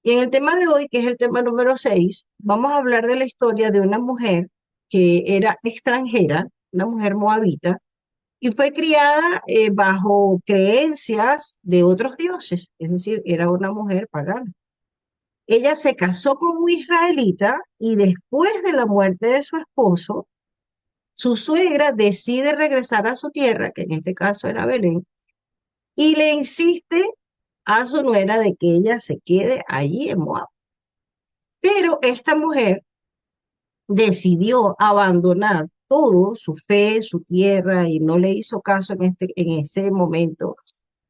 Y en el tema de hoy, que es el tema número 6, vamos a hablar de la historia de una mujer que era extranjera, una mujer moabita, y fue criada bajo creencias de otros dioses, es decir, era una mujer pagana. Ella se casó con un israelita y después de la muerte de su esposo, su suegra decide regresar a su tierra, que en este caso era Belén, y le insiste a su nuera de que ella se quede allí en Moab. Pero esta mujer decidió abandonar todo, su fe, su tierra, y no le hizo caso en ese momento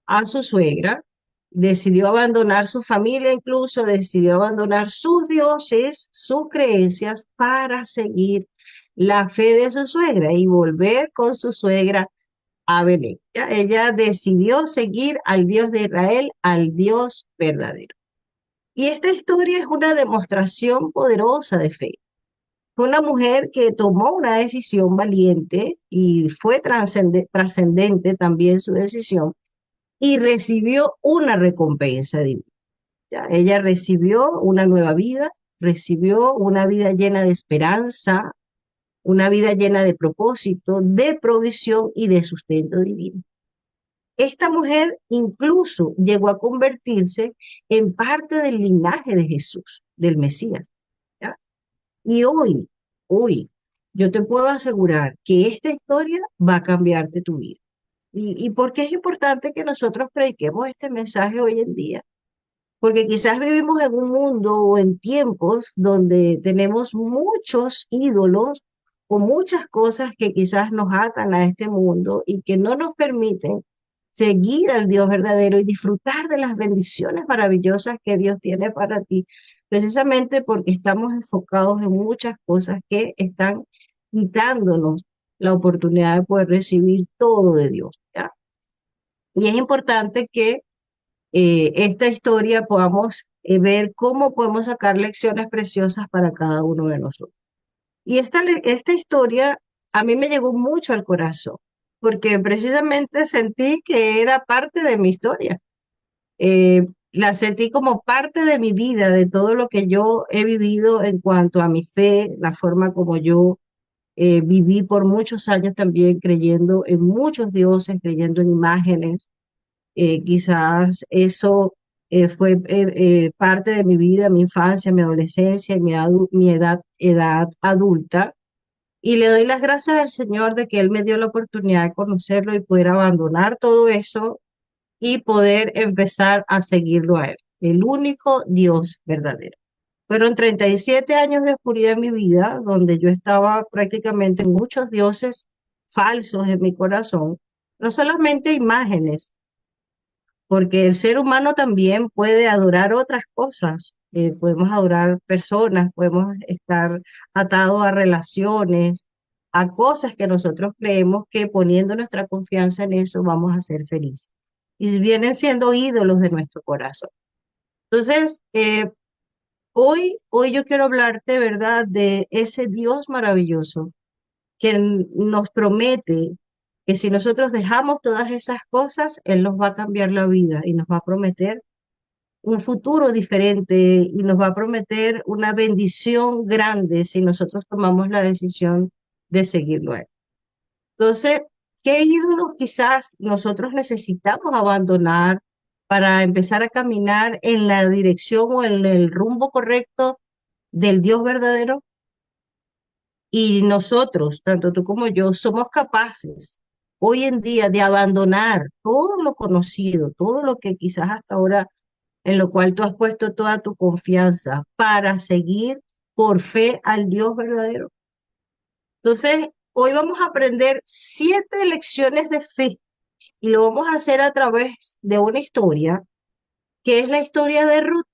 a su suegra, decidió abandonar su familia, incluso decidió abandonar sus dioses, sus creencias, para seguir la fe de su suegra y volver con su suegra a Belén. Ella decidió seguir al Dios de Israel, al Dios verdadero. Y esta historia es una demostración poderosa de fe. Fue una mujer que tomó una decisión valiente y fue trascendente también su decisión y recibió una recompensa divina. ¿Ya? Ella recibió una nueva vida, recibió una vida llena de esperanza, una vida llena de propósito, de provisión y de sustento divino. Esta mujer incluso llegó a convertirse en parte del linaje de Jesús, del Mesías. ¿Ya? Y hoy, yo te puedo asegurar que esta historia va a cambiarte tu vida. ¿Y por qué es importante que nosotros prediquemos este mensaje hoy en día? Porque quizás vivimos en un mundo o en tiempos donde tenemos muchos ídolos o muchas cosas que quizás nos atan a este mundo y que no nos permiten seguir al Dios verdadero y disfrutar de las bendiciones maravillosas que Dios tiene para ti, precisamente porque estamos enfocados en muchas cosas que están quitándonos la oportunidad de poder recibir todo de Dios, ¿ya? Y es importante que esta historia podamos ver cómo podemos sacar lecciones preciosas para cada uno de nosotros. Y esta historia a mí me llegó mucho al corazón, porque precisamente sentí que era parte de mi historia. La sentí como parte de mi vida, de todo lo que yo he vivido en cuanto a mi fe, la forma como yo viví por muchos años también creyendo en muchos dioses, creyendo en imágenes. Quizás eso fue parte de mi vida, mi infancia, mi adolescencia y mi edad adulta. Y le doy las gracias al Señor de que Él me dio la oportunidad de conocerlo y poder abandonar todo eso y poder empezar a seguirlo a Él, el único Dios verdadero. Fueron 37 años de oscuridad en mi vida, donde yo estaba prácticamente en muchos dioses falsos en mi corazón, no solamente imágenes, porque el ser humano también puede adorar otras cosas. Podemos adorar personas, podemos estar atados a relaciones, a cosas que nosotros creemos que poniendo nuestra confianza en eso vamos a ser felices. Y vienen siendo ídolos de nuestro corazón. Entonces, hoy yo quiero hablarte, ¿verdad?, de ese Dios maravilloso que nos promete que si nosotros dejamos todas esas cosas, Él nos va a cambiar la vida y nos va a prometer un futuro diferente y nos va a prometer una bendición grande si nosotros tomamos la decisión de seguirlo a Él. Entonces, ¿qué ídolos quizás nosotros necesitamos abandonar para empezar a caminar en la dirección o en el rumbo correcto del Dios verdadero? Y nosotros, tanto tú como yo, somos capaces hoy en día de abandonar todo lo conocido, todo lo que quizás hasta ahora en lo cual tú has puesto toda tu confianza para seguir por fe al Dios verdadero. Entonces, hoy vamos a aprender 7 lecciones de fe y lo vamos a hacer a través de una historia que es la historia de Ruth.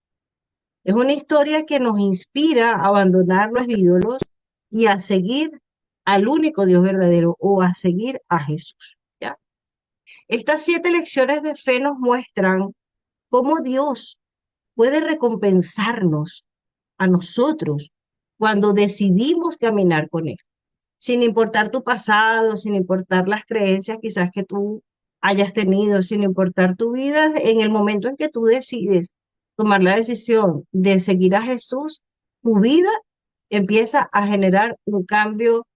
Es una historia que nos inspira a abandonar los ídolos y a seguir al único Dios verdadero o a seguir a Jesús. ¿Ya? Estas 7 lecciones de fe nos muestran cómo Dios puede recompensarnos a nosotros cuando decidimos caminar con Él, sin importar tu pasado, sin importar las creencias quizás que tú hayas tenido, sin importar tu vida, en el momento en que tú decides tomar la decisión de seguir a Jesús, tu vida empieza a generar un cambio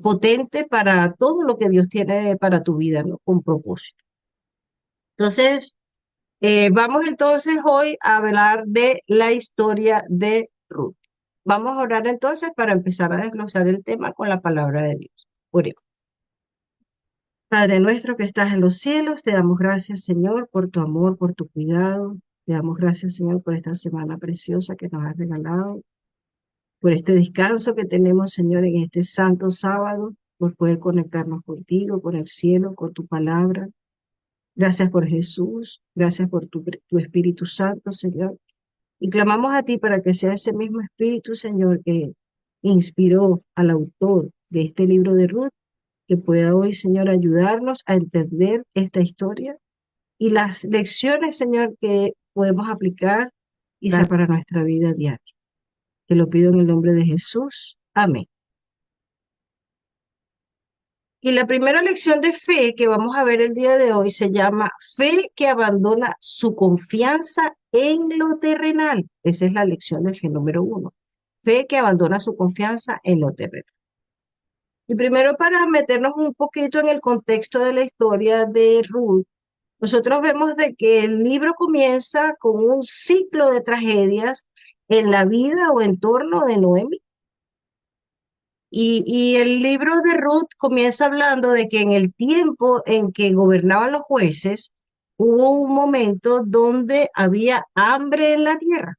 potente para todo lo que Dios tiene para tu vida, ¿no? Con propósito. Entonces, vamos entonces hoy a hablar de la historia de Ruth. Vamos a orar entonces para empezar a desglosar el tema con la palabra de Dios. Oremos. Padre nuestro que estás en los cielos, te damos gracias, Señor, por tu amor, por tu cuidado. Te damos gracias, Señor, por esta semana preciosa que nos has regalado, por este descanso que tenemos, Señor, en este santo sábado, por poder conectarnos contigo, con el cielo, con tu palabra. Gracias por Jesús, gracias por tu Espíritu Santo, Señor. Y clamamos a ti para que sea ese mismo Espíritu, Señor, que inspiró al autor de este libro de Ruth, que pueda hoy, Señor, ayudarnos a entender esta historia y las lecciones, Señor, que podemos aplicar y ser para nuestra vida diaria. Te lo pido en el nombre de Jesús. Amén. Y la primera lección de fe que vamos a ver el día de hoy se llama fe que abandona su confianza en lo terrenal. Esa es la lección de fe número 1. Fe que abandona su confianza en lo terrenal. Y primero para meternos un poquito en el contexto de la historia de Ruth, nosotros vemos de que el libro comienza con un ciclo de tragedias en la vida o entorno de Noemi. Y el libro de Ruth comienza hablando de que en el tiempo en que gobernaban los jueces, hubo un momento donde había hambre en la tierra.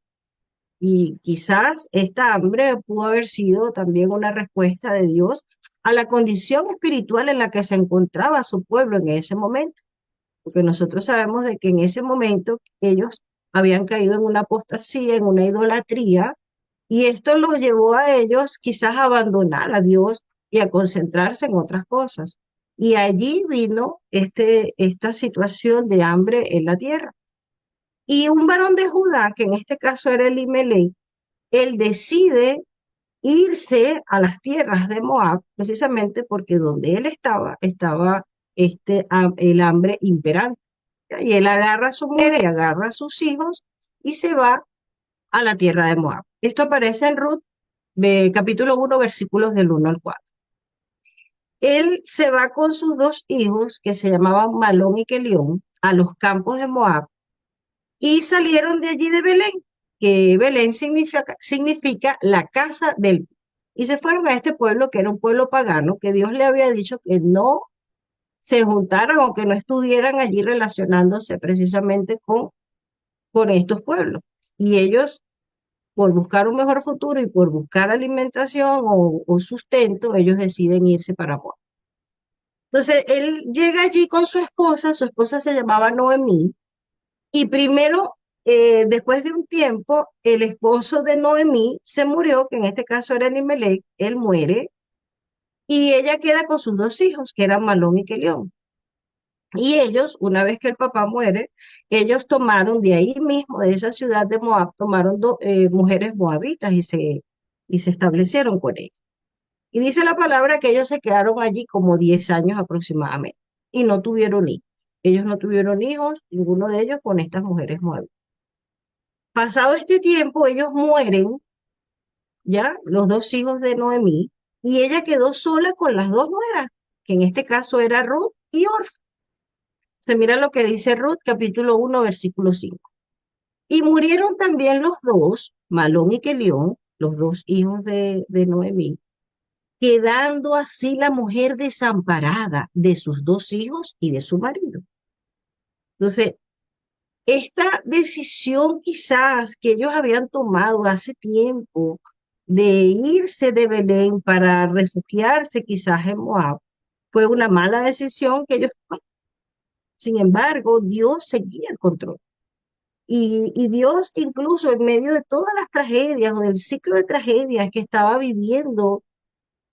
Y quizás esta hambre pudo haber sido también una respuesta de Dios a la condición espiritual en la que se encontraba su pueblo en ese momento. Porque nosotros sabemos de que en ese momento ellos habían caído en una apostasía, en una idolatría, y esto los llevó a ellos quizás a abandonar a Dios y a concentrarse en otras cosas. Y allí vino esta situación de hambre en la tierra. Y un varón de Judá, que en este caso era Elimelech, él decide irse a las tierras de Moab, precisamente porque donde él estaba el hambre imperante. Y él agarra a su mujer y agarra a sus hijos y se va a la tierra de Moab. Esto aparece en Ruth, capítulo 1, versículos del 1 al 4. Él se va con sus dos hijos, que se llamaban Malón y Kelión, a los campos de Moab, y salieron de allí de Belén, que Belén significa la casa del... Y se fueron a este pueblo, que era un pueblo pagano, que Dios le había dicho que no se juntaran o que no estuvieran allí relacionándose precisamente con estos pueblos. Y ellos, por buscar un mejor futuro y por buscar alimentación o sustento, ellos deciden irse para Moab. Entonces, él llega allí con su esposa se llamaba Noemí, y primero, después de un tiempo, el esposo de Noemí se murió, que en este caso era Elimelech, él muere, y ella queda con sus dos hijos, que eran Malón y Kelión. Y ellos, una vez que el papá muere, ellos tomaron de ahí mismo, de esa ciudad de Moab, tomaron mujeres moabitas y se establecieron con ellas. Y dice la palabra que ellos se quedaron allí como 10 años aproximadamente y no tuvieron hijos. Ellos no tuvieron hijos, ninguno de ellos con estas mujeres moabitas. Pasado este tiempo, ellos mueren, ya, los dos hijos de Noemí, y ella quedó sola con las dos nueras, que en este caso era Ruth y Orfa. Se mira lo que dice Ruth, capítulo 1, versículo 5. Y murieron también los dos, Malón y Kelión, los dos hijos de Noemí, quedando así la mujer desamparada de sus dos hijos y de su marido. Entonces, esta decisión quizás que ellos habían tomado hace tiempo de irse de Belén para refugiarse quizás en Moab, fue una mala decisión que ellos tomaron. Sin embargo, Dios seguía el control. Y Dios, incluso en medio de todas las tragedias o del ciclo de tragedias que estaba viviendo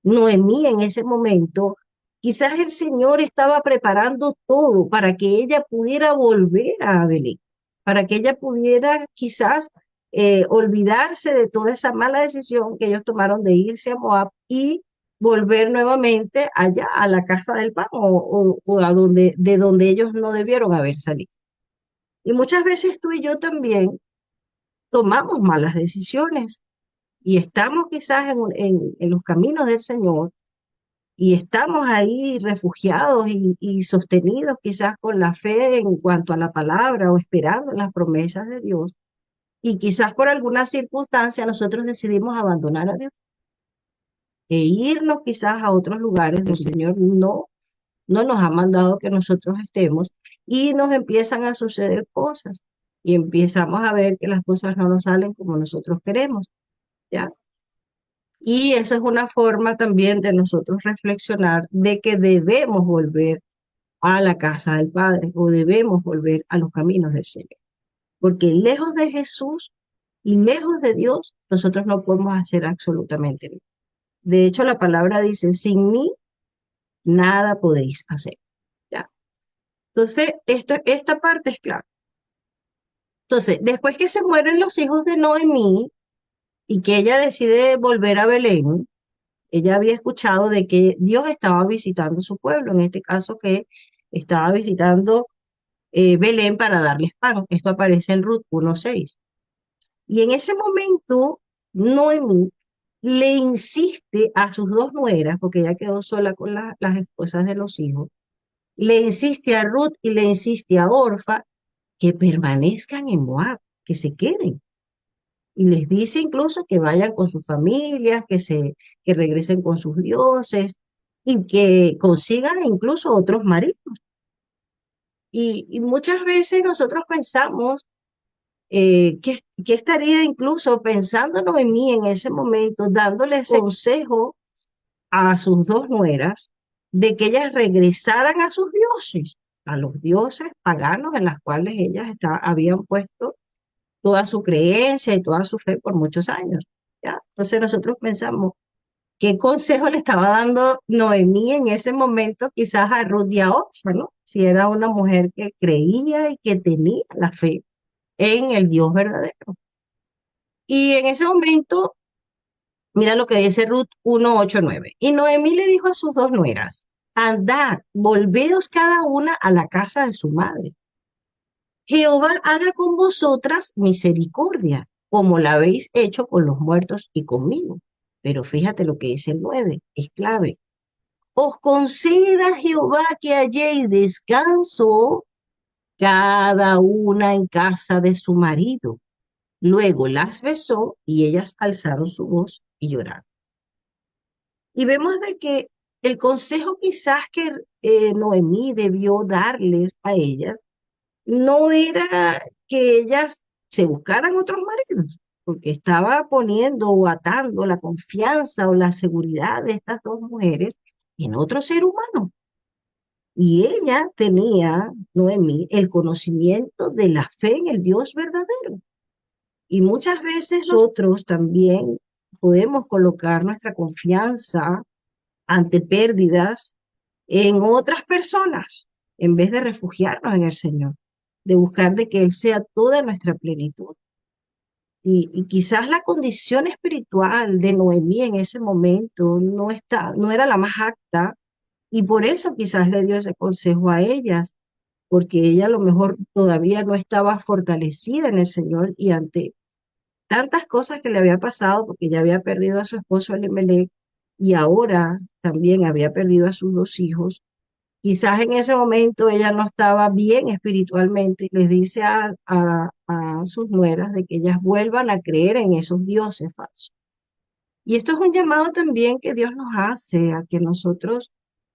Noemí en ese momento, quizás el Señor estaba preparando todo para que ella pudiera volver a Belén, para que ella pudiera quizás olvidarse de toda esa mala decisión que ellos tomaron de irse a Moab y volver nuevamente allá a la casa del pan o a donde, de donde ellos no debieron haber salido. Y muchas veces tú y yo también tomamos malas decisiones y estamos quizás en los caminos del Señor y estamos ahí refugiados y sostenidos quizás con la fe en cuanto a la palabra o esperando en las promesas de Dios. Y quizás por alguna circunstancia nosotros decidimos abandonar a Dios e irnos quizás a otros lugares donde el Señor no nos ha mandado que nosotros estemos y nos empiezan a suceder cosas y empezamos a ver que las cosas no nos salen como nosotros queremos, ¿ya? Y esa es una forma también de nosotros reflexionar de que debemos volver a la casa del Padre o debemos volver a los caminos del Señor. Porque lejos de Jesús y lejos de Dios, nosotros no podemos hacer absolutamente nada. De hecho, la palabra dice, sin mí nada podéis hacer. ¿Ya? Entonces, esta parte es clara. Entonces, después que se mueren los hijos de Noemí y que ella decide volver a Belén, ella había escuchado de que Dios estaba visitando su pueblo, en este caso que estaba visitando Belén para darles pan. Esto aparece en Ruth 1:6. Y en ese momento, Noemí le insiste a sus dos nueras, porque ella quedó sola con las esposas de los hijos, le insiste a Ruth y le insiste a Orfa que permanezcan en Moab, que se queden. Y les dice incluso que vayan con sus familias, que regresen con sus dioses y que consigan incluso otros maridos. Y muchas veces nosotros pensamos que estaría incluso pensando Noemí en ese momento, dándole ese consejo a sus dos nueras de que ellas regresaran a sus dioses, a los dioses paganos en las cuales ellas habían puesto toda su creencia y toda su fe por muchos años. ¿Ya? Entonces nosotros pensamos, ¿qué consejo le estaba dando Noemí en ese momento quizás a Ruth y a Orfa, ¿no? Si era una mujer que creía y que tenía la fe en el Dios verdadero. Y en ese momento, mira lo que dice Ruth 1:8-9. Y Noemí le dijo a sus dos nueras, andad, volveos cada una a la casa de su madre. Jehová haga con vosotras misericordia, como la habéis hecho con los muertos y conmigo. Pero fíjate lo que dice el 9, es clave. Os conceda Jehová que halléis descanso cada una en casa de su marido. Luego las besó y ellas alzaron su voz y lloraron. Y vemos de que el consejo quizás que Noemí debió darles a ellas no era que ellas se buscaran otros maridos, porque estaba poniendo o atando la confianza o la seguridad de estas dos mujeres en otro ser humano. Y ella tenía, Noemí, el conocimiento de la fe en el Dios verdadero. Y muchas veces nosotros también podemos colocar nuestra confianza ante pérdidas en otras personas, en vez de refugiarnos en el Señor, de buscar de que Él sea toda nuestra plenitud. Y quizás la condición espiritual de Noemí en ese momento no era la más apta, y por eso quizás le dio ese consejo a ellas, porque ella a lo mejor todavía no estaba fortalecida en el Señor y ante tantas cosas que le había pasado, porque ya había perdido a su esposo Elimelech y ahora también había perdido a sus dos hijos. Quizás en ese momento ella no estaba bien espiritualmente y les dice a sus nueras de que ellas vuelvan a creer en esos dioses falsos. Y esto es un llamado también que Dios nos hace a que nosotros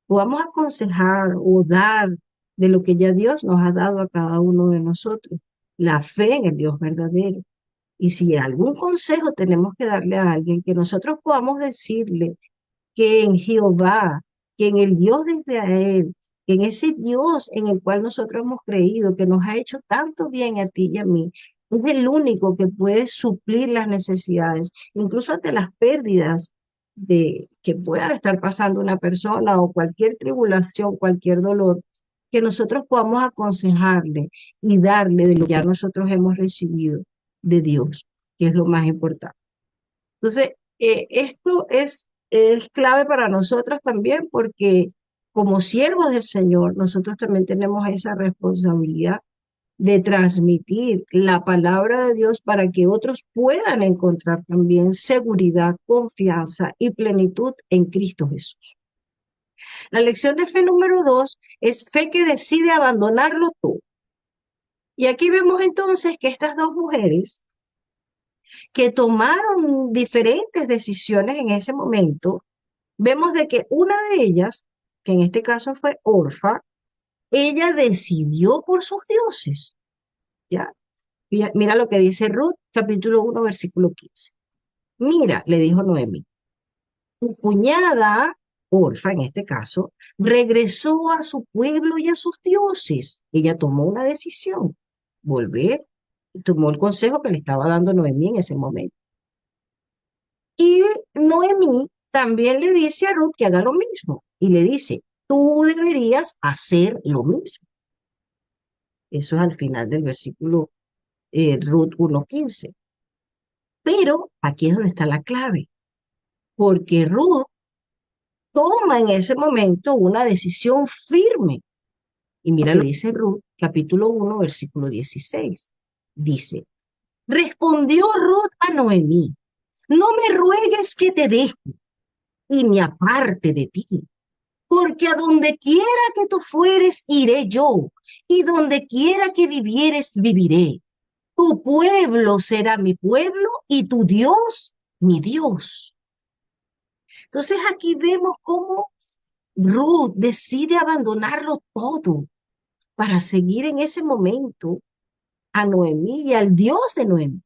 podamos aconsejar o dar de lo que ya Dios nos ha dado a cada uno de nosotros, la fe en el Dios verdadero. Y si algún consejo tenemos que darle a alguien, que nosotros podamos decirle que en Jehová, que en el Dios de Israel, que en ese Dios en el cual nosotros hemos creído, que nos ha hecho tanto bien a ti y a mí, es el único que puede suplir las necesidades, incluso ante las pérdidas de que pueda estar pasando una persona o cualquier tribulación, cualquier dolor, que nosotros podamos aconsejarle y darle de lo que ya nosotros hemos recibido de Dios, que es lo más importante. Entonces, esto es clave para nosotros también porque como siervos del Señor, nosotros también tenemos esa responsabilidad de transmitir la palabra de Dios para que otros puedan encontrar también seguridad, confianza y plenitud en Cristo Jesús. La lección de fe número 2 es fe que decide abandonarlo todo. Y aquí vemos entonces que estas dos mujeres que tomaron diferentes decisiones en ese momento, vemos de que una de ellas, que en este caso fue Orfa, ella decidió por sus dioses, ¿ya? Mira lo que dice Ruth, capítulo 1, versículo 15. Mira, le dijo Noemí, tu cuñada, Orfa en este caso, regresó a su pueblo y a sus dioses. Ella tomó una decisión, volver, tomó el consejo que le estaba dando Noemí en ese momento. Y Noemí también le dice a Ruth que haga lo mismo. Y le dice, tú deberías hacer lo mismo. Eso es al final del versículo Ruth 1:15. Pero aquí es donde está la clave, porque Ruth toma en ese momento una decisión firme. Y mira lo que dice Ruth, capítulo 1, versículo 16. Dice, respondió Ruth a Noemí, no me ruegues que te deje y me aparte de ti, porque a donde quiera que tú fueres, iré yo, y donde quiera que vivieres, viviré. Tu pueblo será mi pueblo y tu Dios, mi Dios. Entonces aquí vemos cómo Ruth decide abandonarlo todo para seguir en ese momento a Noemí y al Dios de Noemí,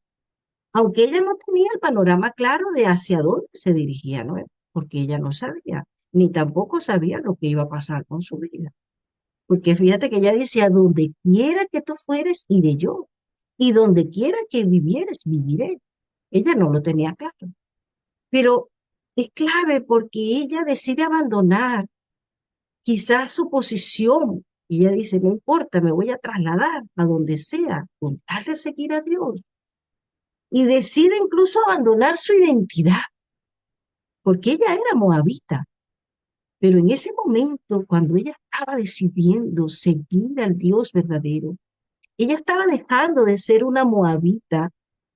aunque ella no tenía el panorama claro de hacia dónde se dirigía Noemí, porque ella no sabía, ni tampoco sabía lo que iba a pasar con su vida. Porque fíjate que ella dice, a donde quiera que tú fueres, iré yo, y donde quiera que vivieres, viviré. Ella no lo tenía claro, pero es clave porque ella decide abandonar quizás su posición. Y ella dice, no importa, me voy a trasladar a donde sea, con tal de seguir a Dios. Y decide incluso abandonar su identidad, porque ella era moabita. Pero en ese momento, cuando ella estaba decidiendo seguir al Dios verdadero, ella estaba dejando de ser una moabita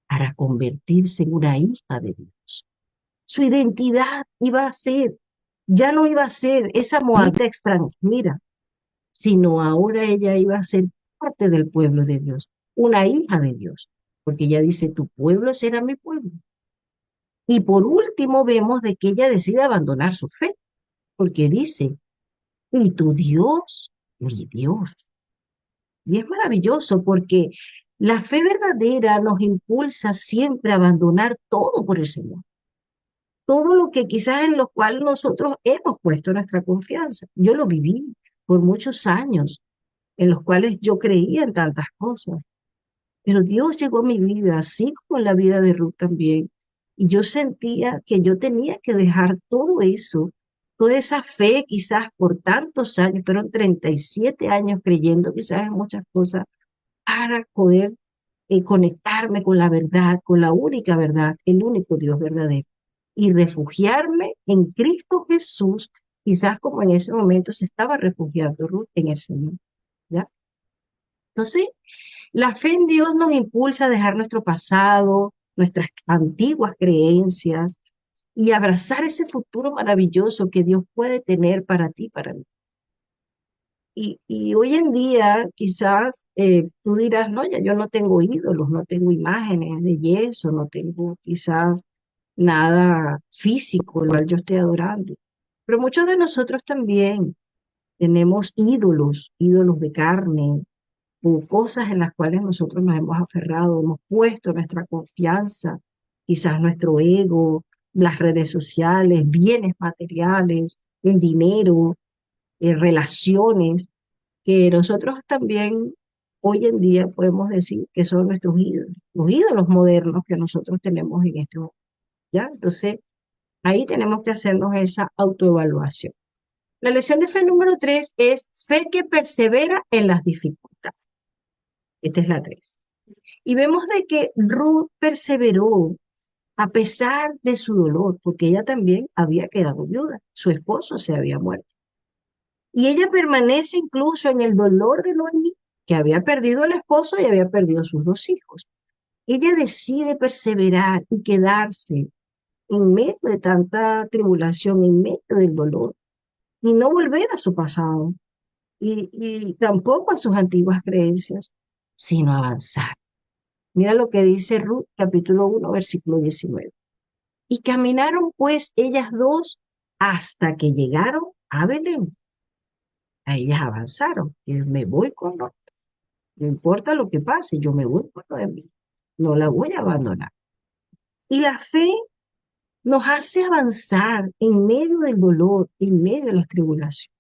para convertirse en una hija de Dios. Su identidad iba a ser, ya no iba a ser esa moabita extranjera, sino ahora ella iba a ser parte del pueblo de Dios, una hija de Dios, porque ella dice, tu pueblo será mi pueblo. Y por último vemos de que ella decide abandonar su fe, porque dice, y tu Dios, mi Dios. Y es maravilloso porque la fe verdadera nos impulsa siempre a abandonar todo por el Señor. Todo lo que quizás en lo cual nosotros hemos puesto nuestra confianza. Yo lo viví por muchos años, en los cuales yo creía en tantas cosas. Pero Dios llegó a mi vida, así como en la vida de Ruth también. Y yo sentía que yo tenía que dejar todo eso, toda esa fe quizás por tantos años, fueron 37 años creyendo quizás en muchas cosas, para poder conectarme con la verdad, con la única verdad, el único Dios verdadero. Y refugiarme en Cristo Jesús, quizás como en ese momento se estaba refugiando Ruth en el Señor. ¿Ya? Entonces, la fe en Dios nos impulsa a dejar nuestro pasado, nuestras antiguas creencias y abrazar ese futuro maravilloso que Dios puede tener para ti, para mí. Y hoy en día quizás tú dirás, no, ya yo no tengo ídolos, no tengo imágenes de yeso, no tengo quizás nada físico, el cual yo esté adorando. Pero muchos de nosotros también tenemos ídolos, ídolos de carne, o cosas en las cuales nosotros nos hemos aferrado, hemos puesto nuestra confianza, quizás nuestro ego, las redes sociales, bienes materiales, el dinero, relaciones, que nosotros también hoy en día podemos decir que son nuestros ídolos, los ídolos modernos que nosotros tenemos en este momento, ¿ya? Entonces, ahí tenemos que hacernos esa autoevaluación. La lección de fe número 3 es fe que persevera en las dificultades. Esta es la 3. Y vemos de que Ruth perseveró a pesar de su dolor, porque ella también había quedado viuda, su esposo se había muerto. Y ella permanece incluso en el dolor de Noemí, que había perdido el esposo y había perdido sus dos hijos. Ella decide perseverar y quedarse en medio de tanta tribulación, en medio del dolor, y no volver a su pasado y tampoco a sus antiguas creencias, sino avanzar. Mira lo que dice Ruth, capítulo 1, versículo 19. Y caminaron pues ellas dos hasta que llegaron a Belén. A ellas avanzaron. Y me voy con lo, no importa lo que pase, yo me voy con lo de mí. No la voy a abandonar. Y la fe nos hace avanzar en medio del dolor, en medio de las tribulaciones.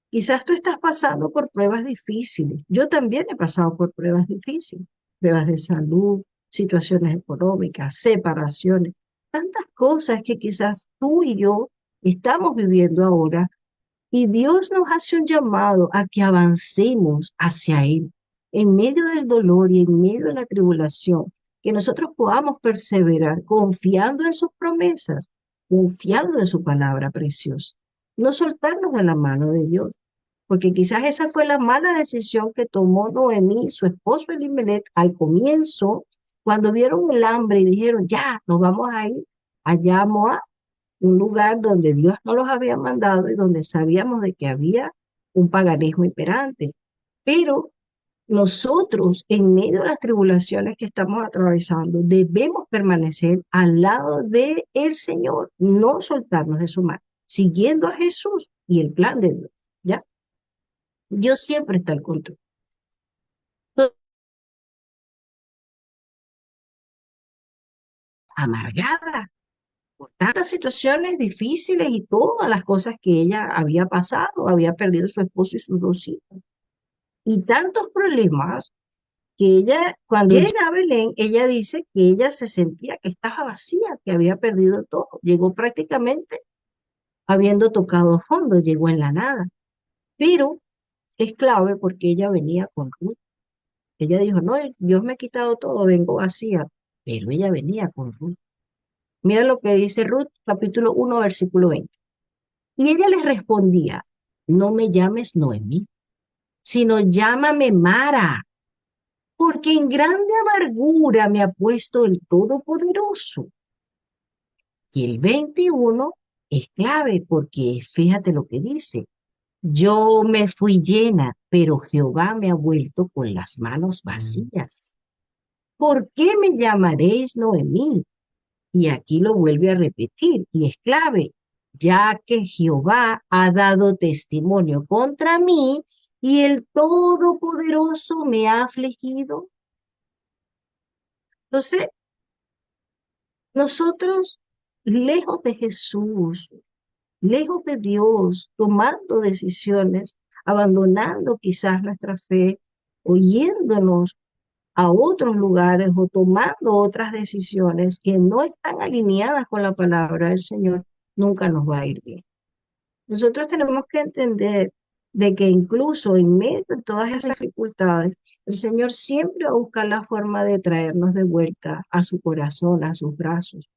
Quizás tú estás pasando por pruebas difíciles. Yo también he pasado por pruebas difíciles, pruebas de salud, situaciones económicas, separaciones, tantas cosas que quizás tú y yo estamos viviendo ahora. Y Dios nos hace un llamado a que avancemos hacia Él, en medio del dolor y en medio de la tribulación, que nosotros podamos perseverar confiando en sus promesas, confiando en su palabra preciosa, no soltarnos de la mano de Dios, porque quizás esa fue la mala decisión que tomó Noemí y su esposo Elimelech al comienzo, cuando vieron el hambre y dijeron, ya, nos vamos a ir allá a Moab, un lugar donde Dios no los había mandado y donde sabíamos de que había un paganismo imperante. Pero nosotros, en medio de las tribulaciones que estamos atravesando, debemos permanecer al lado de el Señor, no soltarnos de su mano, siguiendo a Jesús y el plan de Dios. ¿Ya? Dios siempre está al control. Amargada por tantas situaciones difíciles y todas las cosas que ella había pasado, había perdido su esposo y sus dos hijos. Y tantos problemas que ella, cuando llega a Belén, ella dice que ella se sentía que estaba vacía, que había perdido todo. Llegó prácticamente habiendo tocado a fondo, llegó en la nada. Pero es clave porque ella venía con Ruth. Ella dijo, no, Dios me ha quitado todo, vengo vacía. Pero ella venía con Ruth. Mira lo que dice Ruth, capítulo 1, versículo 20. Y ella les respondía, no me llames Noemí, sino llámame Mara, porque en grande amargura me ha puesto el Todopoderoso. Y el 21 es clave porque fíjate lo que dice. Yo me fui llena, pero Jehová me ha vuelto con las manos vacías. ¿Por qué me llamaréis Noemí? Y aquí lo vuelve a repetir y es clave, ya que Jehová ha dado testimonio contra mí y el Todopoderoso me ha afligido. Entonces, nosotros, lejos de Jesús, lejos de Dios, tomando decisiones, abandonando quizás nuestra fe, oyéndonos a otros lugares o tomando otras decisiones que no están alineadas con la palabra del Señor, nunca nos va a ir bien. Nosotros tenemos que entender de que incluso en medio de todas esas dificultades, el Señor siempre va a buscar la forma de traernos de vuelta a su corazón, a sus brazos.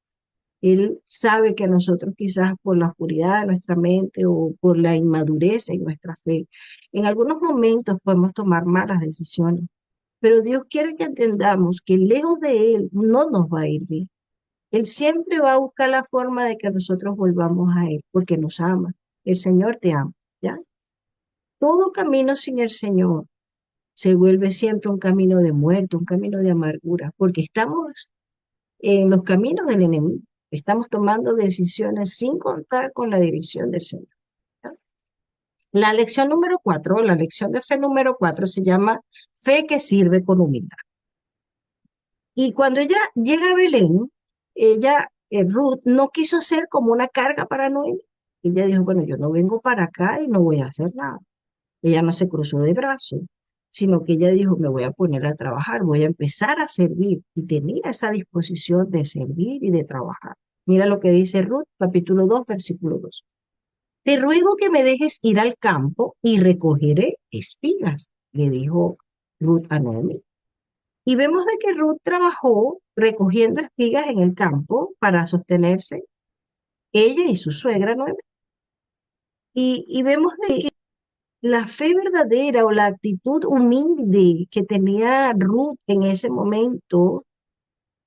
Él sabe que nosotros quizás por la oscuridad de nuestra mente o por la inmadurez en nuestra fe, en algunos momentos podemos tomar malas decisiones, pero Dios quiere que entendamos que lejos de Él no nos va a ir bien. Él siempre va a buscar la forma de que nosotros volvamos a Él, porque nos ama. El Señor te ama, ¿ya? Todo camino sin el Señor se vuelve siempre un camino de muerte, un camino de amargura, porque estamos en los caminos del enemigo. Estamos tomando decisiones sin contar con la dirección del Señor, ¿ya? La lección número 4, la lección de fe número 4 se llama fe que sirve con humildad. Y cuando ella llega a Belén, Ruth, no quiso ser como una carga para Noemi. Ella dijo, bueno, yo no vengo para acá y no voy a hacer nada. Ella no se cruzó de brazos, sino que ella dijo, me voy a poner a trabajar, voy a empezar a servir. Y tenía esa disposición de servir y de trabajar. Mira lo que dice Ruth, capítulo 2, versículo 2. Te ruego que me dejes ir al campo y recogeré espigas, le dijo Ruth a Noemi. Y vemos de que Ruth trabajó recogiendo espigas en el campo para sostenerse, ella y su suegra Noemi. Y vemos de que la fe verdadera o la actitud humilde que tenía Ruth en ese momento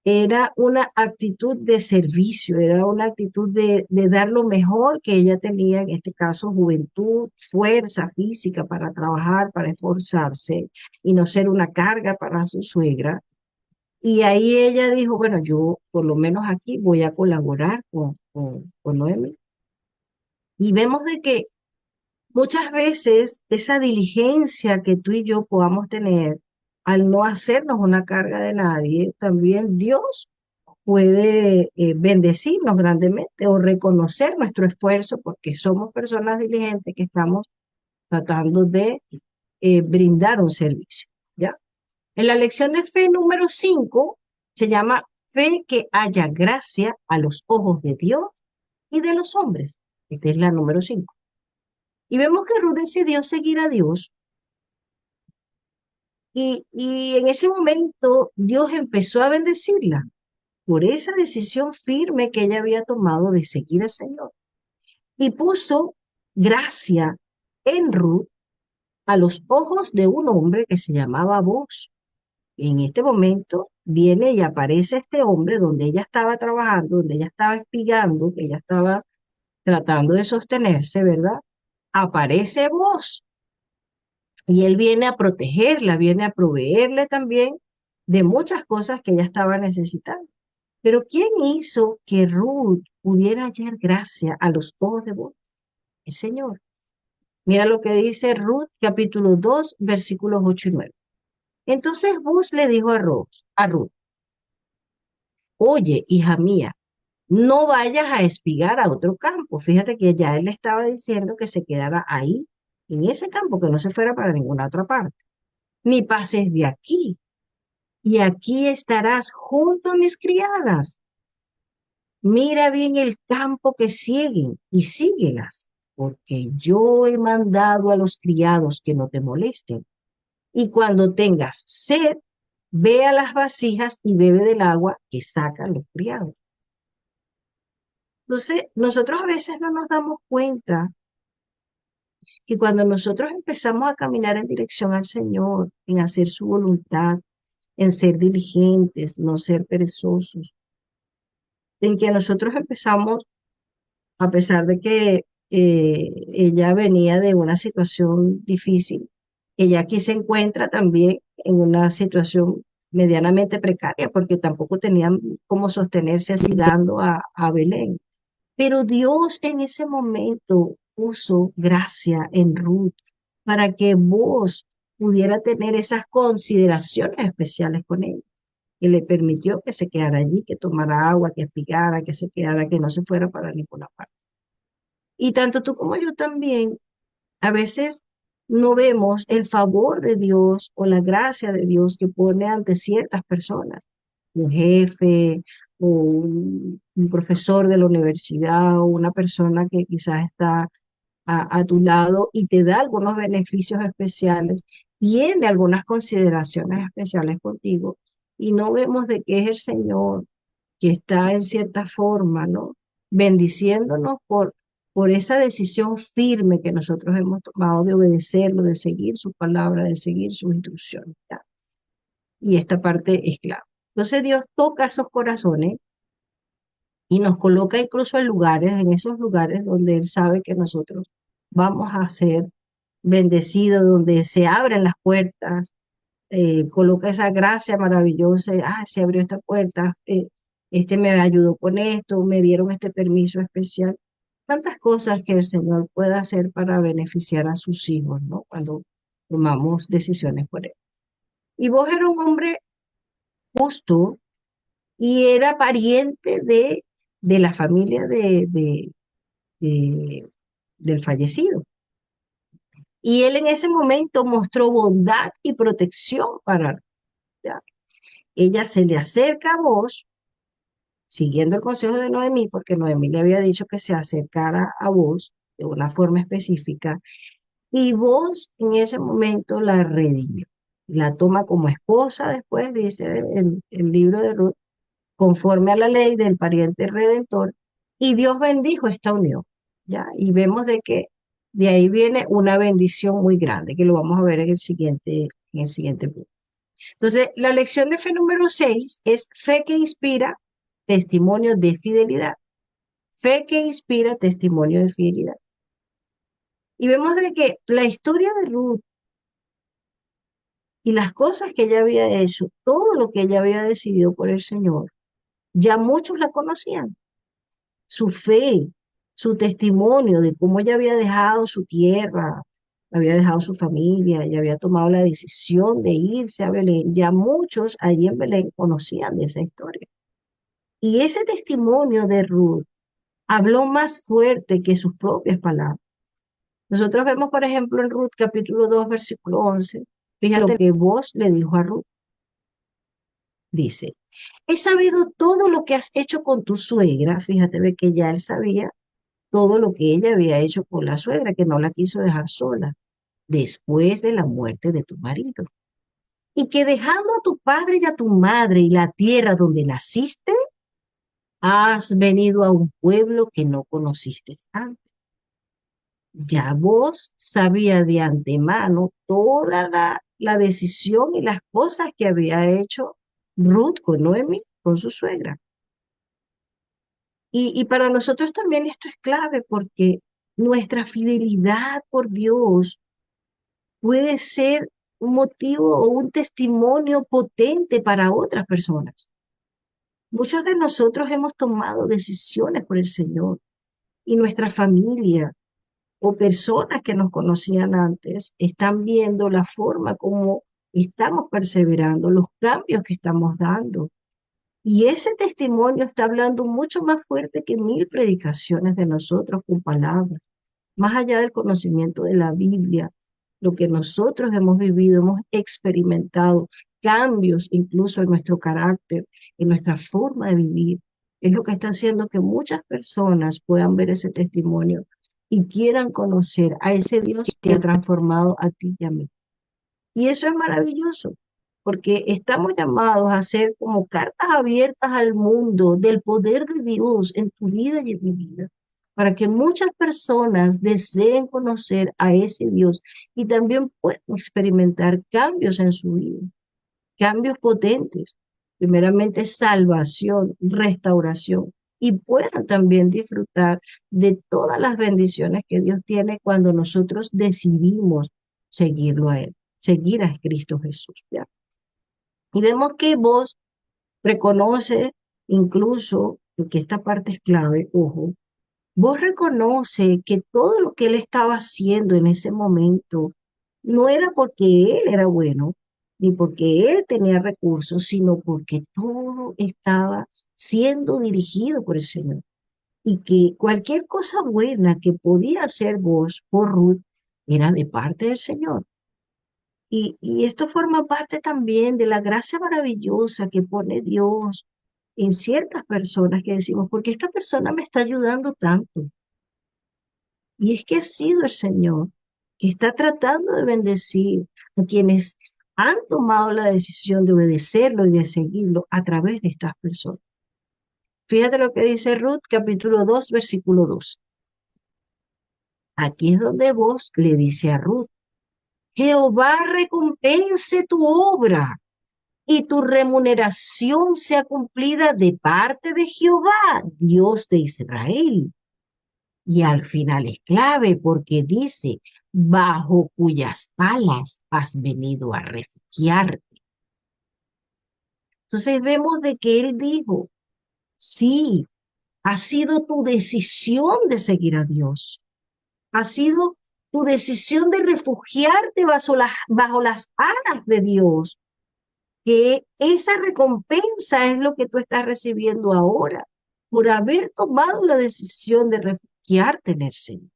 era una actitud de servicio, era una actitud de dar lo mejor que ella tenía, en este caso juventud, fuerza física para trabajar, para esforzarse y no ser una carga para su suegra. Y ahí ella dijo, bueno, yo por lo menos aquí voy a colaborar con Noemi. Y vemos de que muchas veces esa diligencia que tú y yo podamos tener al no hacernos una carga de nadie, también Dios puede bendecirnos grandemente o reconocer nuestro esfuerzo porque somos personas diligentes que estamos tratando de brindar un servicio, ¿ya? En la lección de fe número 5 se llama fe que haya gracia a los ojos de Dios y de los hombres. Esta es la número 5. Y vemos que Ruth decidió seguir a Dios y en ese momento Dios empezó a bendecirla por esa decisión firme que ella había tomado de seguir al Señor. Y puso gracia en Ruth a los ojos de un hombre que se llamaba Boaz. En este momento viene y aparece este hombre donde ella estaba trabajando, donde ella estaba espigando, que ella estaba tratando de sostenerse, ¿verdad? Aparece Boaz y él viene a protegerla, viene a proveerle también de muchas cosas que ella estaba necesitando. Pero ¿quién hizo que Ruth pudiera hallar gracia a los ojos de Boaz? El Señor. Mira lo que dice Ruth, capítulo 2, versículos 8 y 9. Entonces Boaz le dijo a Ruth, oye, hija mía, no vayas a espigar a otro campo. Fíjate que ya él le estaba diciendo que se quedara ahí, en ese campo, que no se fuera para ninguna otra parte. Ni pases de aquí, y aquí estarás junto a mis criadas. Mira bien el campo que siguen y síguelas, porque yo he mandado a los criados que no te molesten. Y cuando tengas sed, ve a las vasijas y bebe del agua que sacan los criados. Entonces, nosotros a veces no nos damos cuenta que cuando nosotros empezamos a caminar en dirección al Señor, en hacer su voluntad, en ser diligentes, no ser perezosos, en que nosotros empezamos, a pesar de que ella venía de una situación difícil, ella aquí se encuentra también en una situación medianamente precaria, porque tampoco tenían cómo sostenerse asilando a Belén. Pero Dios en ese momento puso gracia en Ruth para que vos pudiera tener esas consideraciones especiales con él, que le permitió que se quedara allí, que tomara agua, que aspirara, que se quedara, que no se fuera para ninguna parte. Y tanto tú como yo también, a veces no vemos el favor de Dios o la gracia de Dios que pone ante ciertas personas, un jefe o un profesor de la universidad o una persona que quizás está a tu lado y te da algunos beneficios especiales, tiene algunas consideraciones especiales contigo y no vemos de qué es el Señor que está en cierta forma, ¿no? Bendiciéndonos por esa decisión firme que nosotros hemos tomado de obedecerlo, de seguir su palabra, de seguir sus instrucciones, ¿ya? Y esta parte es clave. Entonces Dios toca esos corazones y nos coloca incluso en esos lugares donde Él sabe que nosotros vamos a ser bendecidos, donde se abren las puertas, coloca esa gracia maravillosa, se abrió esta puerta, este me ayudó con esto, me dieron este permiso especial. Tantas cosas que el Señor puede hacer para beneficiar a sus hijos, ¿no? Cuando tomamos decisiones por Él. Y vos eras un hombre justo y era pariente de la familia de- del fallecido. Y él en ese momento mostró bondad y protección para ella. Ella se le acerca a vos, siguiendo el consejo de Noemí, porque Noemí le había dicho que se acercara a vos de una forma específica, y vos en ese momento la redimió. La toma como esposa después, dice el libro de Ruth, conforme a la ley del pariente redentor, y Dios bendijo esta unión, ¿ya? Y vemos de que De ahí viene una bendición muy grande, que lo vamos a ver en el siguiente punto. Entonces, la lección de fe número 6 es fe que inspira testimonio de fidelidad. Fe que inspira testimonio de fidelidad. Y vemos de que la historia de Ruth y las cosas que ella había hecho, todo lo que ella había decidido por el Señor, ya muchos la conocían. Su fe, su testimonio de cómo ella había dejado su tierra, había dejado su familia, y había tomado la decisión de irse a Belén. Ya muchos allí en Belén conocían de esa historia. Y ese testimonio de Ruth habló más fuerte que sus propias palabras. Nosotros vemos, por ejemplo, en Ruth capítulo 2 versículo 11, fíjate lo que vos le dijo a Ruth. Dice, he sabido todo lo que has hecho con tu suegra. Fíjate, ve que ya él sabía todo lo que ella había hecho con la suegra, que no la quiso dejar sola después de la muerte de tu marido. Y que dejando a tu padre y a tu madre y la tierra donde naciste, has venido a un pueblo que no conociste antes. Ya vos sabía de antemano toda la decisión y las cosas que había hecho Ruth con Noemi, con su suegra. Y para nosotros también esto es clave porque nuestra fidelidad por Dios puede ser un motivo o un testimonio potente para otras personas. Muchos de nosotros hemos tomado decisiones por el Señor y nuestra familia o personas que nos conocían antes están viendo la forma como estamos perseverando, los cambios que estamos dando. Y ese testimonio está hablando mucho más fuerte que 1000 predicaciones de nosotros con palabras, más allá del conocimiento de la Biblia, lo que nosotros hemos vivido, hemos experimentado cambios incluso en nuestro carácter, en nuestra forma de vivir, es lo que está haciendo que muchas personas puedan ver ese testimonio y quieran conocer a ese Dios que te ha transformado a ti y a mí. Y eso es maravilloso, porque estamos llamados a ser como cartas abiertas al mundo del poder de Dios en tu vida y en mi vida, para que muchas personas deseen conocer a ese Dios y también puedan experimentar cambios en su vida, cambios potentes, primeramente salvación, restauración, y puedan también disfrutar de todas las bendiciones que Dios tiene cuando nosotros decidimos seguirlo a Él, seguir a Cristo Jesús. ¿Ya? Y vemos que vos reconoce incluso, porque esta parte es clave, ojo, vos reconoce que todo lo que él estaba haciendo en ese momento no era porque él era bueno, ni porque él tenía recursos, sino porque todo estaba siendo dirigido por el Señor. Y que cualquier cosa buena que podía hacer vos por Ruth era de parte del Señor. Y esto forma parte también de la gracia maravillosa que pone Dios en ciertas personas que decimos, porque esta persona me está ayudando tanto. Y es que ha sido el Señor que está tratando de bendecir a quienes han tomado la decisión de obedecerlo y de seguirlo a través de estas personas. Fíjate lo que dice Ruth, capítulo 2 versículo 2. Aquí es donde vos le dice a Ruth, Jehová recompense tu obra y tu remuneración sea cumplida de parte de Jehová, Dios de Israel. Y al final es clave porque dice, bajo cuyas alas has venido a refugiarte. Entonces vemos de que él dijo, sí, ha sido tu decisión de seguir a Dios. Ha sido tu decisión de refugiarte bajo las alas de Dios, que esa recompensa es lo que tú estás recibiendo ahora por haber tomado la decisión de refugiarte en el Señor.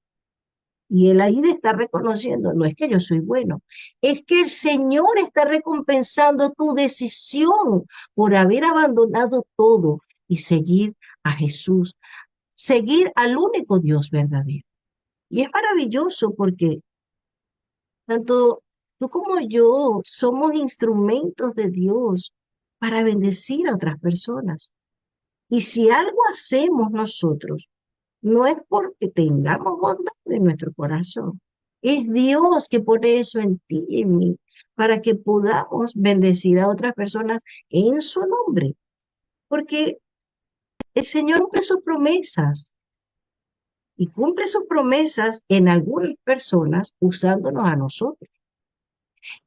Y él ahí está reconociendo, no es que yo soy bueno, es que el Señor está recompensando tu decisión por haber abandonado todo y seguir a Jesús, seguir al único Dios verdadero. Y es maravilloso porque tanto tú como yo somos instrumentos de Dios para bendecir a otras personas. Y si algo hacemos nosotros No es porque tengamos bondad en nuestro corazón. Es Dios que pone eso en ti y en mí para que podamos bendecir a otras personas en su nombre. Porque el Señor cumple sus promesas y cumple sus promesas en algunas personas usándonos a nosotros.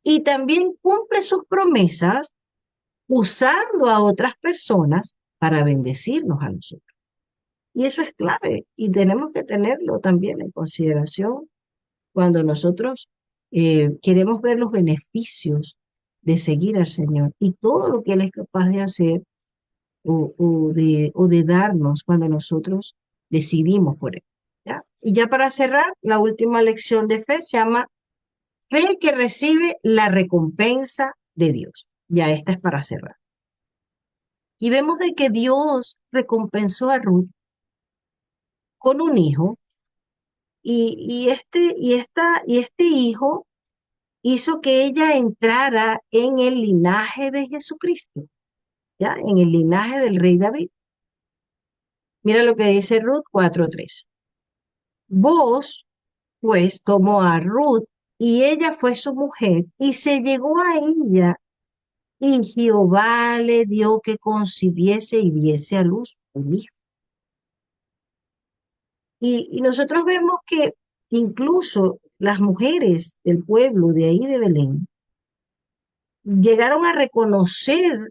Y también cumple sus promesas usando a otras personas para bendecirnos a nosotros. Y eso es clave y tenemos que tenerlo también en consideración cuando nosotros queremos ver los beneficios de seguir al Señor y todo lo que Él es capaz de hacer o de darnos cuando nosotros decidimos por Él. ¿Ya? Y ya para cerrar, la última lección de fe se llama fe que recibe la recompensa de Dios. Ya esta es para cerrar. Y vemos de que Dios recompensó a Ruth con un hijo y este hijo hizo que ella entrara en el linaje de Jesucristo, ¿ya? En el linaje del rey David. Mira lo que dice Ruth 4:3. Vos, pues, tomó a Ruth y ella fue su mujer y se llegó a ella y Jehová le dio que concibiese y diese a luz un hijo. Y nosotros vemos que incluso las mujeres del pueblo de ahí de Belén llegaron a reconocer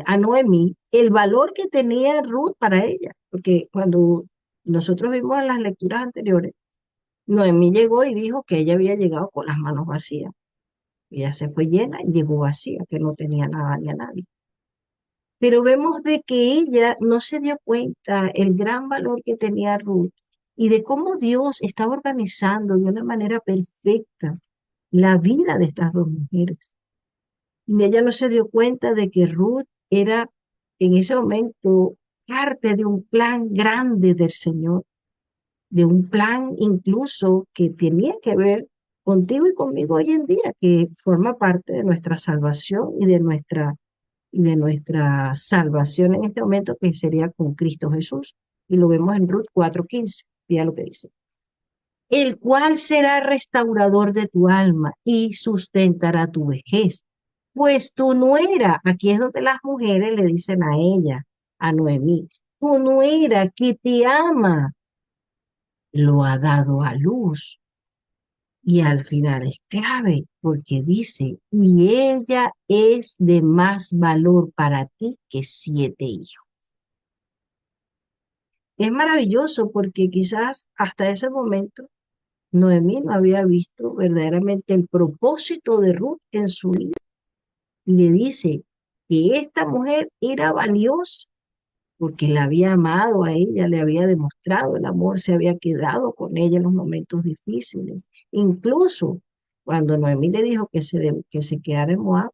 a Noemí el valor que tenía Ruth para ella, porque cuando nosotros vimos en las lecturas anteriores, Noemí llegó y dijo que ella había llegado con las manos vacías. Ella se fue llena y llegó vacía, que no tenía nada ni a nadie. Pero vemos de que ella no se dio cuenta el gran valor que tenía Ruth y de cómo Dios estaba organizando de una manera perfecta la vida de estas dos mujeres. Y ella no se dio cuenta de que Ruth era en ese momento parte de un plan grande del Señor, de un plan incluso que tenía que ver contigo y conmigo hoy en día, que forma parte de nuestra salvación y de nuestra salvación en este momento, que sería con Cristo Jesús. Y lo vemos en Ruth 4:15. Mira lo que dice. El cual será restaurador de tu alma y sustentará tu vejez. Pues tu nuera, aquí es donde las mujeres le dicen a ella, a Noemí, tu nuera que te ama, lo ha dado a luz. Y al final es clave porque dice, y ella es de más valor para ti que 7 hijos. Es maravilloso porque quizás hasta ese momento Noemí no había visto verdaderamente el propósito de Ruth en su vida. Y le dice que esta mujer era valiosa porque la había amado a ella, le había demostrado el amor, se había quedado con ella en los momentos difíciles. Incluso cuando Noemí le dijo que se quedara en Moab,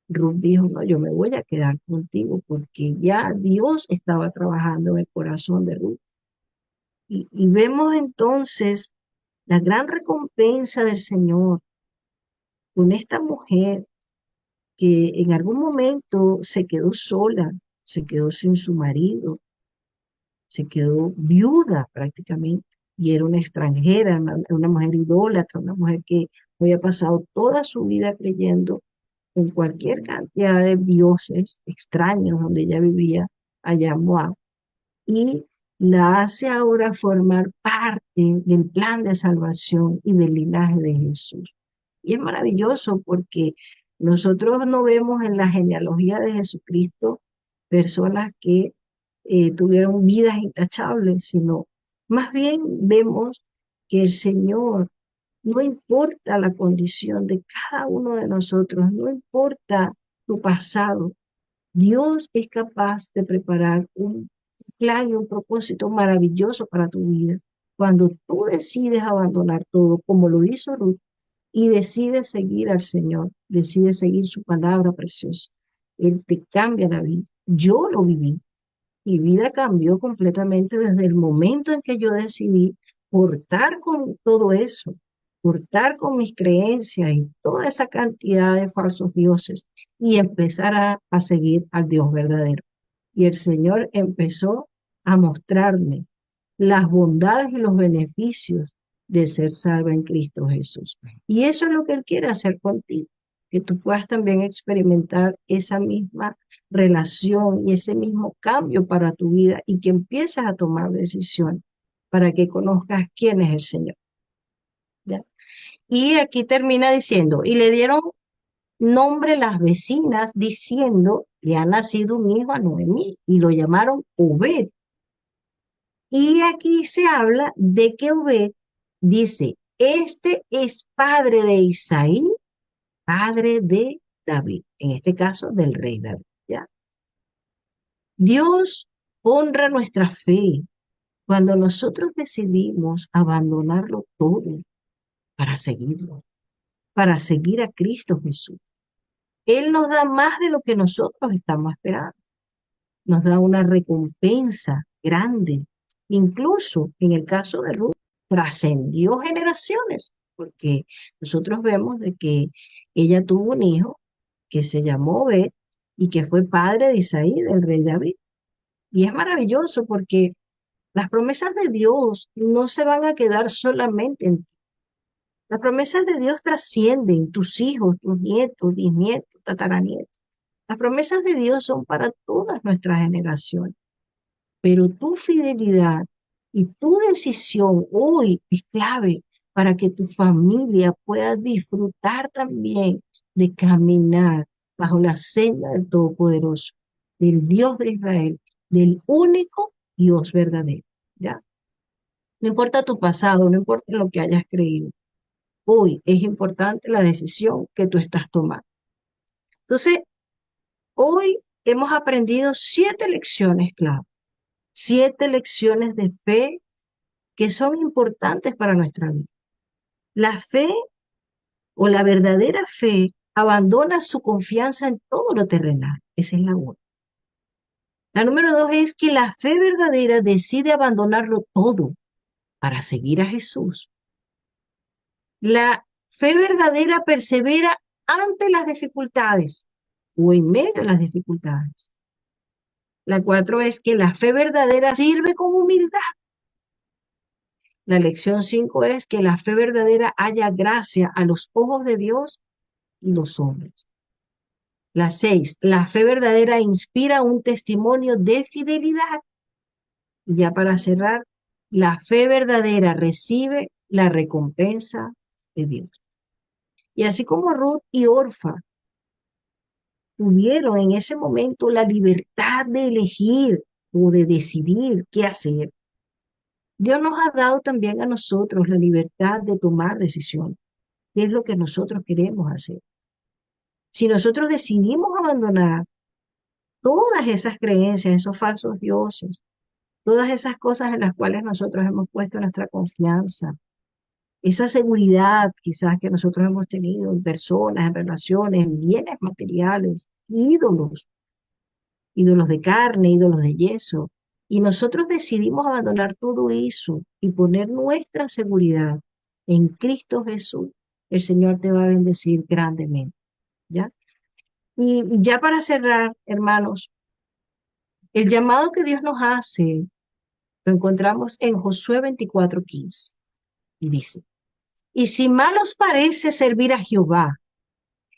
Ruth dijo, no, yo me voy a quedar contigo porque ya Dios estaba trabajando en el corazón de Ruth. Y vemos entonces la gran recompensa del Señor con esta mujer que en algún momento se quedó sola, se quedó sin su marido, se quedó viuda prácticamente, y era una extranjera, una mujer idólatra, una mujer que había pasado toda su vida creyendo en cualquier cantidad de dioses extraños donde ella vivía allá en Moab, y la hace ahora formar parte del plan de salvación y del linaje de Jesús. Y es maravilloso porque nosotros no vemos en la genealogía de Jesucristo personas que tuvieron vidas intachables, sino más bien vemos que el Señor, no importa la condición de cada uno de nosotros, no importa tu pasado, Dios es capaz de preparar un plan y un propósito maravilloso para tu vida. Cuando tú decides abandonar todo, como lo hizo Ruth, y decides seguir al Señor, decides seguir su palabra preciosa, Él te cambia la vida. Yo lo viví. Mi vida cambió completamente desde el momento en que yo decidí cortar con todo eso, cortar con mis creencias y toda esa cantidad de falsos dioses y empezar a seguir al Dios verdadero. Y el Señor empezó a mostrarme las bondades y los beneficios de ser salva en Cristo Jesús. Y eso es lo que Él quiere hacer contigo, que tú puedas también experimentar esa misma relación y ese mismo cambio para tu vida y que empieces a tomar decisiones para que conozcas quién es el Señor. ¿Ya? Y aquí termina diciendo, y le dieron nombre las vecinas diciendo, le ha nacido un hijo a Noemí y lo llamaron Obed. Y aquí se habla de que Obed dice, este es padre de Isaí, padre de David, en este caso del rey David, ¿ya? Dios honra nuestra fe cuando nosotros decidimos abandonarlo todo para seguirlo, para seguir a Cristo Jesús. Él nos da más de lo que nosotros estamos esperando. Nos da una recompensa grande. Incluso en el caso de Ruth, trascendió generaciones, porque nosotros vemos de que ella tuvo un hijo que se llamó Obed y que fue padre de Isaí, del rey David. Y es maravilloso porque las promesas de Dios no se van a quedar solamente en ti. Las promesas de Dios trascienden tus hijos, tus nietos, bisnietos, tataranietos. Las promesas de Dios son para todas nuestras generaciones. Pero tu fidelidad y tu decisión hoy es clave para que tu familia pueda disfrutar también de caminar bajo la senda del Todopoderoso, del Dios de Israel, del único Dios verdadero. ¿Ya? No importa tu pasado, no importa lo que hayas creído. Hoy es importante la decisión que tú estás tomando. Entonces, hoy hemos aprendido 7 lecciones clave, 7 lecciones de fe que son importantes para nuestra vida. La fe o la verdadera fe abandona su confianza en todo lo terrenal. Esa es la una. La número 2 es que la fe verdadera decide abandonarlo todo para seguir a Jesús. La fe verdadera persevera ante las dificultades o en medio de las dificultades. La 4 es que la fe verdadera sirve con humildad. La lección 5 es que la fe verdadera halla gracia a los ojos de Dios y los hombres. La 6, la fe verdadera inspira un testimonio de fidelidad. Y ya para cerrar, la fe verdadera recibe la recompensa de Dios. Y así como Ruth y Orfa tuvieron en ese momento la libertad de elegir o de decidir qué hacer, Dios nos ha dado también a nosotros la libertad de tomar decisiones. ¿Qué es lo que nosotros queremos hacer? Si nosotros decidimos abandonar todas esas creencias, esos falsos dioses, todas esas cosas en las cuales nosotros hemos puesto nuestra confianza, esa seguridad quizás que nosotros hemos tenido en personas, en relaciones, en bienes materiales, ídolos, ídolos de carne, ídolos de yeso. Y nosotros decidimos abandonar todo eso y poner nuestra seguridad en Cristo Jesús. El Señor te va a bendecir grandemente, ¿ya? Y ya para cerrar, hermanos, el llamado que Dios nos hace lo encontramos en Josué 24:15 y dice, y si mal os parece servir a Jehová,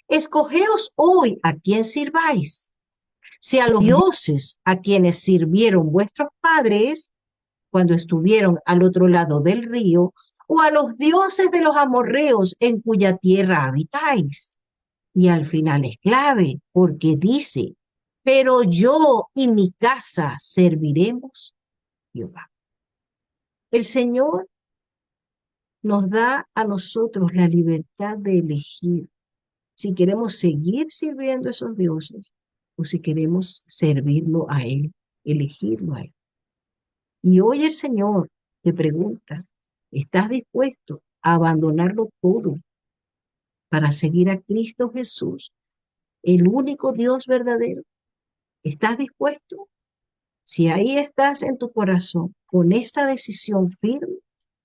escogeos hoy a quién sirváis, si a los dioses a quienes sirvieron vuestros padres cuando estuvieron al otro lado del río, o a los dioses de los amorreos en cuya tierra habitáis. Y al final es clave, porque dice, pero yo y mi casa serviremos a Jehová. El Señor nos da a nosotros la libertad de elegir si queremos seguir sirviendo a esos dioses o si queremos servirlo a Él, elegirlo a Él. Y hoy el Señor te pregunta, ¿estás dispuesto a abandonarlo todo para seguir a Cristo Jesús, el único Dios verdadero? ¿Estás dispuesto? Si ahí estás en tu corazón con esta decisión firme,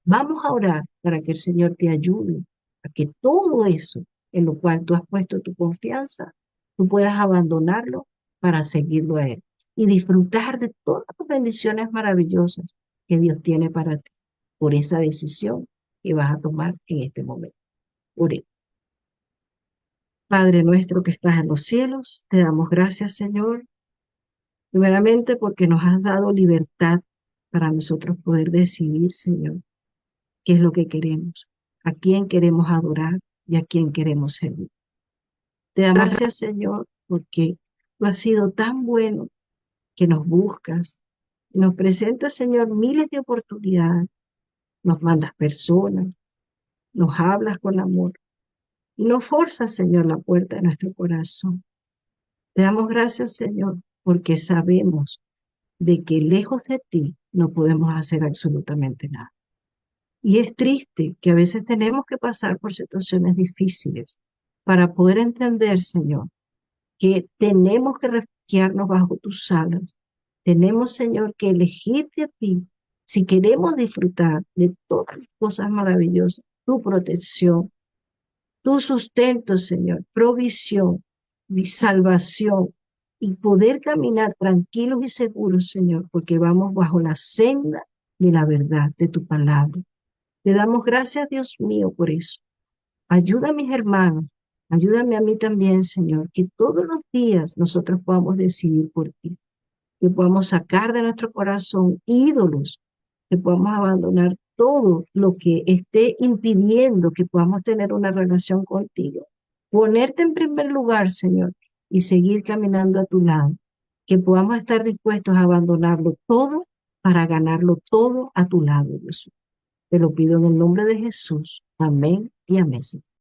vamos a orar para que el Señor te ayude a que todo eso en lo cual tú has puesto tu confianza, tú puedas abandonarlo para seguirlo a Él y disfrutar de todas las bendiciones maravillosas que Dios tiene para ti, por esa decisión que vas a tomar en este momento. Oremos. Padre nuestro que estás en los cielos, te damos gracias, Señor, primeramente porque nos has dado libertad para nosotros poder decidir, Señor, qué es lo que queremos, a quién queremos adorar y a quién queremos servir. Te damos gracias, Señor, porque tú has sido tan bueno que nos buscas, nos presentas, Señor, miles de oportunidades, nos mandas personas, nos hablas con amor y nos forzas, Señor, la puerta de nuestro corazón. Te damos gracias, Señor, porque sabemos de que lejos de ti no podemos hacer absolutamente nada. Y es triste que a veces tenemos que pasar por situaciones difíciles para poder entender, Señor, que tenemos que refugiarnos bajo tus alas. Tenemos, Señor, que elegirte a ti si queremos disfrutar de todas las cosas maravillosas, tu protección, tu sustento, Señor, provisión, mi salvación y poder caminar tranquilos y seguros, Señor, porque vamos bajo la senda de la verdad de tu palabra. Te damos gracias, Dios mío, por eso. Ayuda a mis hermanos, ayúdame a mí también, Señor, que todos los días nosotros podamos decidir por ti, que podamos sacar de nuestro corazón ídolos, que podamos abandonar todo lo que esté impidiendo que podamos tener una relación contigo. Ponerte en primer lugar, Señor, y seguir caminando a tu lado, que podamos estar dispuestos a abandonarlo todo para ganarlo todo a tu lado, Dios. Te lo pido en el nombre de Jesús. Amén y amén.